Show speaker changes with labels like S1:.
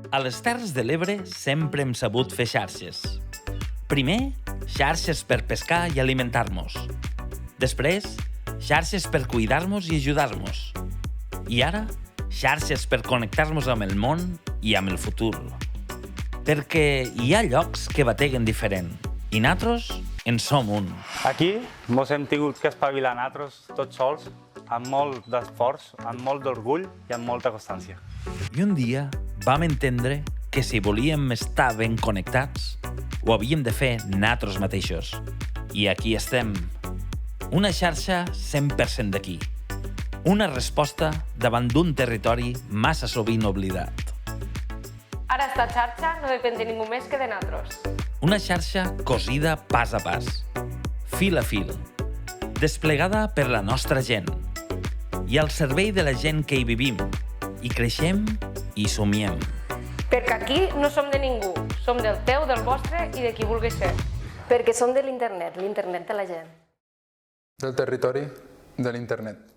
S1: A les Terres de l'Ebre sempre hem sabut fer xarxes. Primer, xarxes per pescar i alimentar-nos. Després, xarxes per cuidar-nos i ajudar-nos. I ara, xarxes per connectar-nos amb el món i amb el futur. Perquè hi ha llocs que bateguen diferent, i nosaltres en som un.
S2: Aquí mos hem tingut que espavilar nosaltres tots sols, amb molt d'esforç, amb molt d'orgull i amb molta constància.
S1: I un dia vam entendre que si volíem estar ben connectats, ho havíem de fer nosaltres mateixos. I aquí estem. Una xarxa 100% d'aquí. Una resposta davant d'un territori massa sovint oblidat.
S3: Ara esta xarxa no depèn de ningú més que de nosaltres.
S1: Una xarxa cosida pas a pas, fil a fil, desplegada per la nostra gent i al servei de la gent que hi vivim, i creixem i somiem.
S3: Perquè aquí no som de ningú, som del teu, del vostre i de qui vulgui ser.
S4: Perquè som de l'internet, l'internet de la gent.
S5: Del territori, de l'internet.